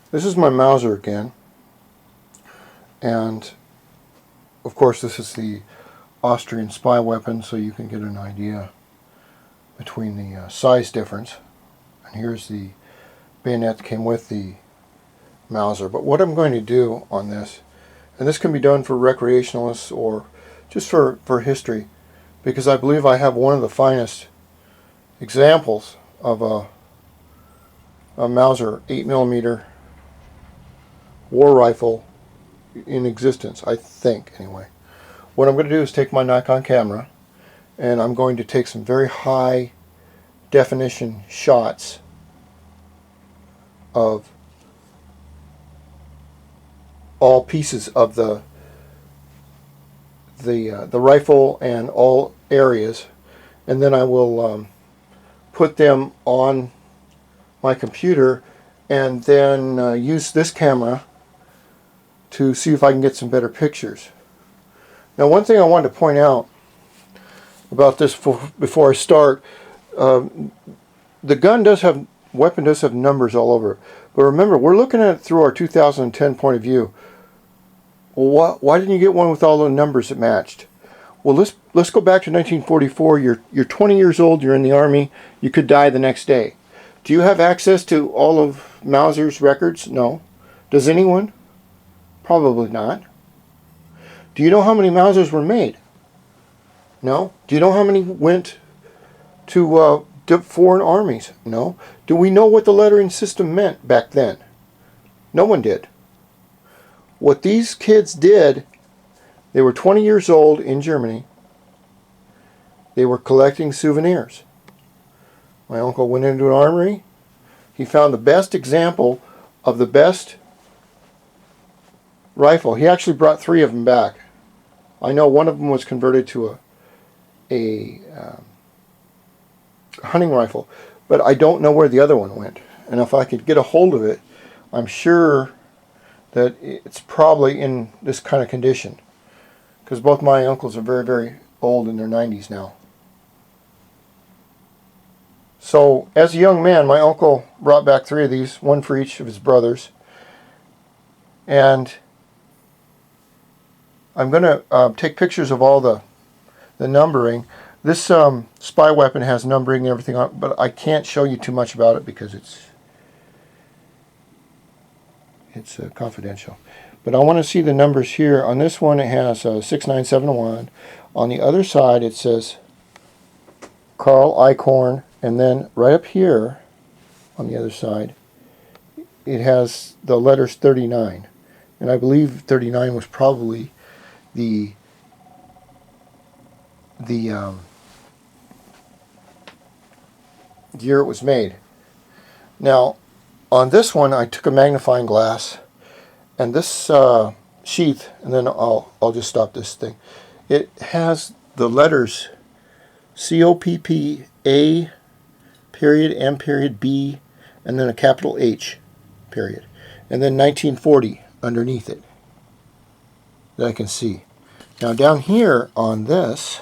This is my Mauser again, and of course this is the Austrian spy weapon, so you can get an idea between the size difference. And here's the bayonet that came with the Mauser. But what I'm going to do on this, and this can be done for recreationalists or just for history, because I believe I have one of the finest examples of a Mauser 8mm war rifle in existence, I think, anyway. What I'm going to do is take my Nikon camera, and I'm going to take some very high definition shots of all pieces of the rifle and all areas, and then I will put them on my computer and then use this camera to see if I can get some better pictures. Now, one thing I wanted to point out about this before I start, the weapon does have numbers all over it. But remember, we're looking at it through our 2010 point of view. Well, why didn't you get one with all the numbers that matched? Well, let's go back to 1944. You're 20 years old. You're in the Army. You could die the next day. Do you have access to all of Mauser's records? No. Does anyone? Probably not. Do you know how many Mausers were made? No. Do you know how many went to foreign armies? No. Do we know what the lettering system meant back then? No one did. What these kids did, they were 20 years old in Germany. They were collecting souvenirs. My uncle went into an armory. He found the best example of the best rifle. He actually brought 3 of them back. I know one of them was converted to a hunting rifle, but I don't know where the other one went. And if I could get a hold of it, I'm sure that it's probably in this kind of condition, because both my uncles are very, very old, in their 90s now. So as a young man, my uncle brought back 3 of these, one for each of his brothers. And I'm going to take pictures of all the numbering. This spy weapon has numbering and everything on it, but I can't show you too much about it because it's confidential. But I want to see the numbers here. On this one it has 6971. On the other side it says Carl Eichhorn, and then right up here on the other side it has the letters 39. And I believe 39 was probably the year it was made. Now, on this one, I took a magnifying glass, and this sheath, and then I'll just stop this thing. It has the letters COPPA period, M period, B, and then a capital H period, and then 1940 underneath it that I can see. Now down here on this,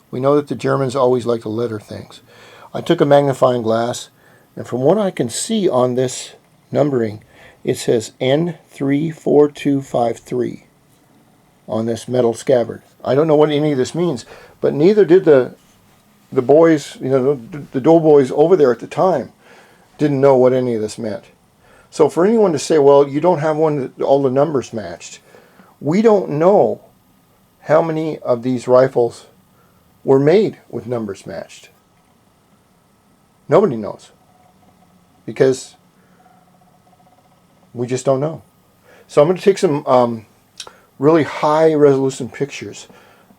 we know that the Germans always like to letter things. I took a magnifying glass, and from what I can see on this numbering, it says N34253 on this metal scabbard. I don't know what any of this means, but neither did the boys, the doughboys over there at the time didn't know what any of this meant. So for anyone to say, well, you don't have one that all the numbers matched, we don't know how many of these rifles were made with numbers matched. Nobody knows, because we just don't know. So I'm going to take some really high resolution pictures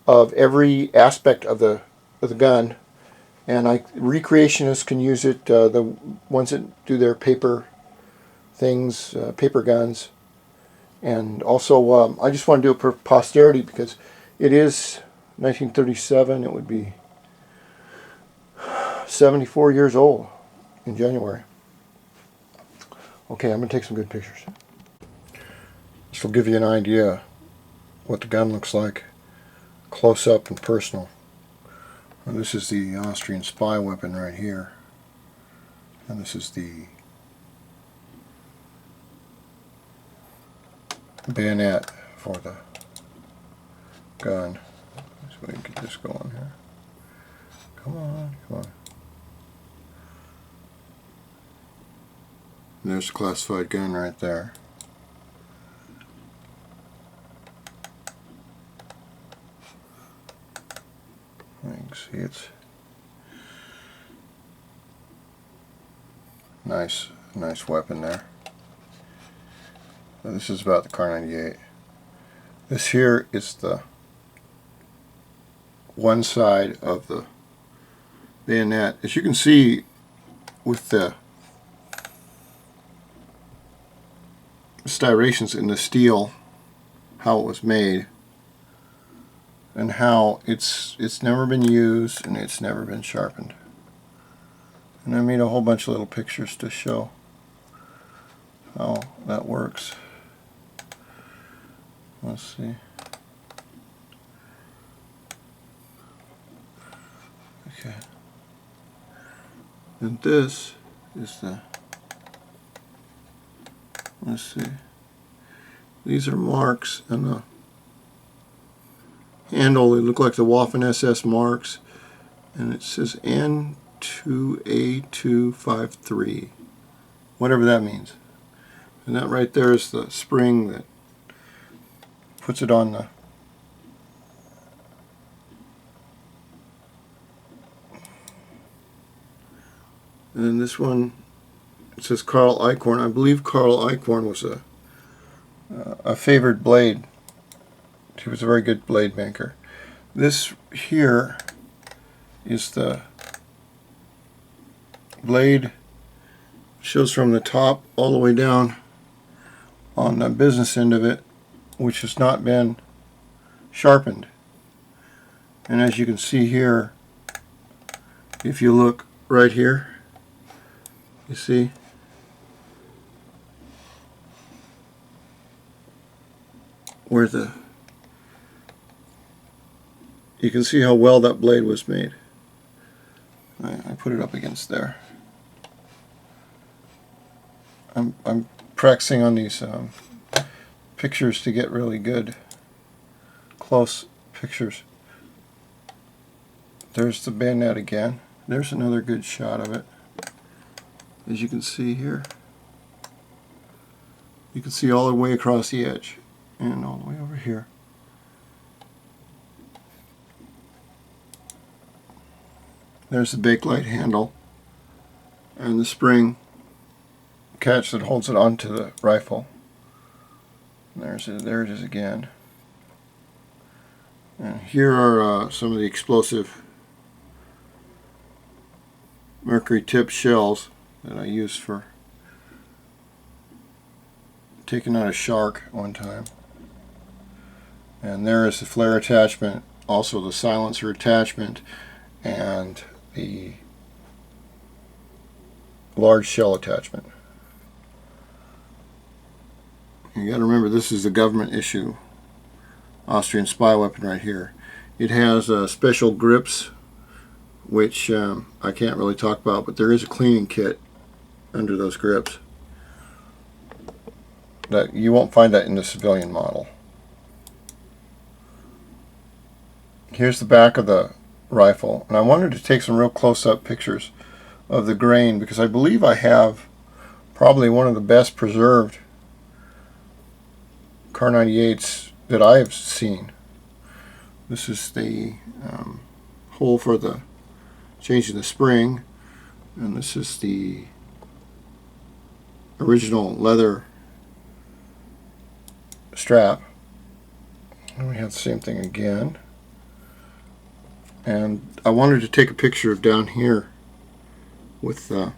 of every aspect of the gun, and recreationists can use it. The ones that do their paper things, paper guns, and also I just want to do it for posterity because it is 1937. It would be 74 years old in January. Okay, I'm going to take some good pictures. This will give you an idea what the gun looks like close up and personal. And this is the Austrian spy weapon right here. And this is the bayonet for the gun. So we can get this going here. Come on, come on. And there's a classified gun right there. You can see it's nice weapon there. Now this is about the Kar 98. This here is the one side of the bayonet. As you can see with the striations in the steel, how it was made, and how it's never been used and it's never been sharpened. And I made a whole bunch of little pictures to show how that works. Let's see. Okay. And this is the, let's see, these are marks and the handle. They look like the Waffen SS marks, and it says N2A253, whatever that means. And that right there is the spring that puts it on the and then this one, it says Carl Eichhorn. I believe Carl Eichhorn was a favored blade. He was a very good blade maker. This here is the blade. Shows from the top all the way down on the business end of it, which has not been sharpened. And as you can see here, if you look right here, you see where you can see how well that blade was made. I put it up against there. I'm practicing on these pictures to get really good close pictures. There's the bayonet again. There's another good shot of it. As you can see here, you can see all the way across the edge and all the way over here. There's the bakelite handle and the spring catch that holds it onto the rifle. There it is again. And here are some of the explosive mercury tip shells that I used for taking out a shark one time. And there is the flare attachment, also the silencer attachment, and the large shell attachment. You got to remember, this is the government issue Austrian spy weapon right here. It has special grips, which I can't really talk about, but there is a cleaning kit under those grips. That you won't find that in the civilian model. Here's the back of the rifle, and I wanted to take some real close-up pictures of the grain because I believe I have probably one of the best preserved Kar 98s that I have seen. This is the hole for the changing the spring, and this is the original leather strap, and we have the same thing again. And I wanted to take a picture of down here with the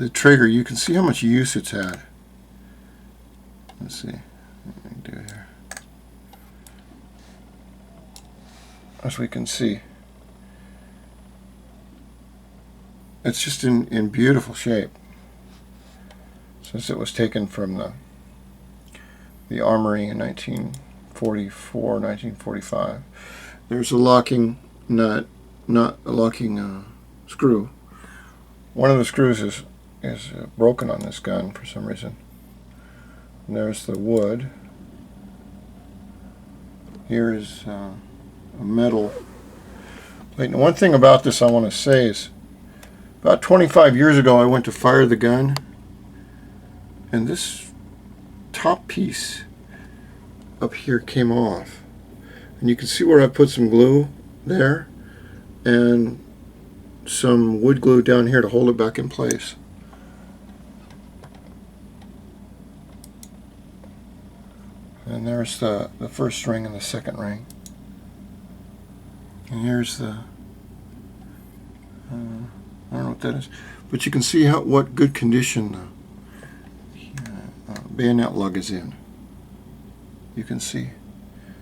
trigger. You can see how much use it's had. Let's see what I can do here. As we can see, it's just in beautiful shape since it was taken from the armory in 1944, 1945. There's a locking nut, not a locking screw. One of the screws is broken on this gun for some reason. And there's the wood. Here is a metal plate. Now, one thing about this I want to say is, about 25 years ago I went to fire the gun, and this top piece up here came off. And you can see where I put some glue there and some wood glue down here to hold it back in place. And there's the first ring and the second ring. And here's the, I don't know what that is, but you can see what good condition the bayonet lug is in. You can see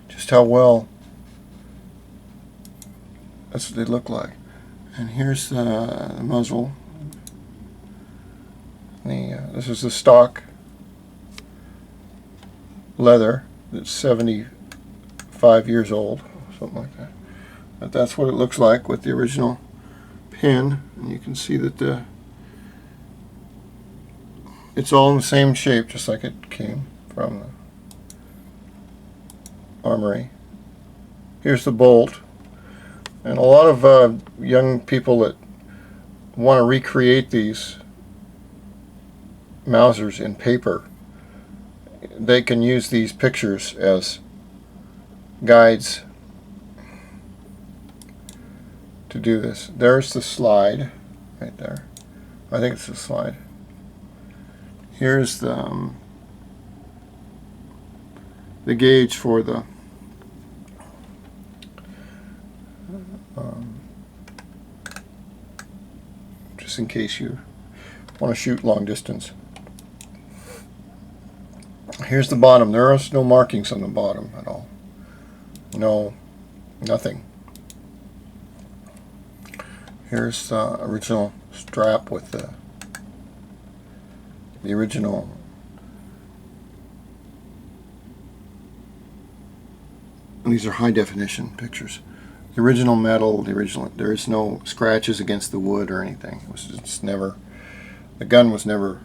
just how well, that's what they look like. And here's the muzzle. This is the stock leather that's 75 years old, something like that. But that's what it looks like with the original pin, and you can see that it's all in the same shape, just like it came from the armory. Here's the bolt, and a lot of young people that want to recreate these Mausers in paper, they can use these pictures as guides to do this. There's the slide right there. I think it's the slide. Here's the gauge for the just in case you want to shoot long distance. Here's the bottom. There are no markings on the bottom at all. No, nothing. Here's the original strap with the original these are high definition pictures. The original metal, there is no scratches against the wood or anything. It's never, the gun was never,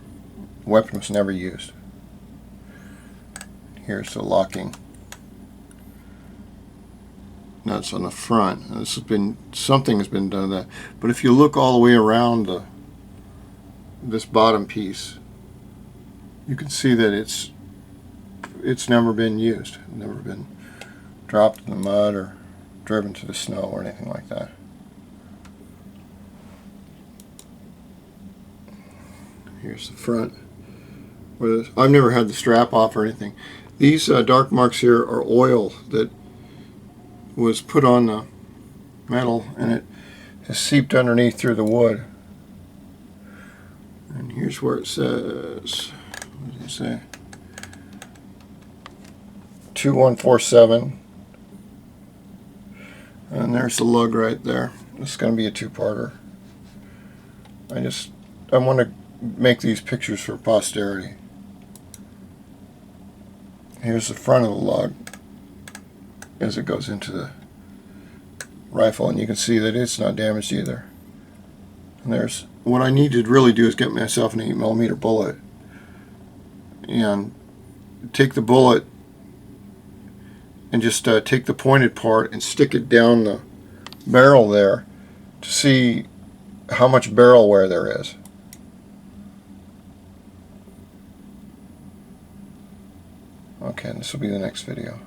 the weapon was never used. Here's the locking nuts on the front. This has been, something has been done to that. But if you look all the way around this bottom piece, you can see that it's never been used, never been dropped in the mud or driven to the snow or anything like that. Here's the front. I've never had the strap off or anything. These dark marks here are oil that was put on the metal, and it has seeped underneath through the wood. And here's where it says, what does it say? 2147. And there's the lug right there. This is going to be a two-parter. I want to make these pictures for posterity. Here's the front of the lug as it goes into the rifle, and you can see that it's not damaged either. And there's what I need to really do is get myself an 8mm bullet and take the bullet and just take the pointed part and stick it down the barrel there to see how much barrel wear there is. Okay, this will be the next video.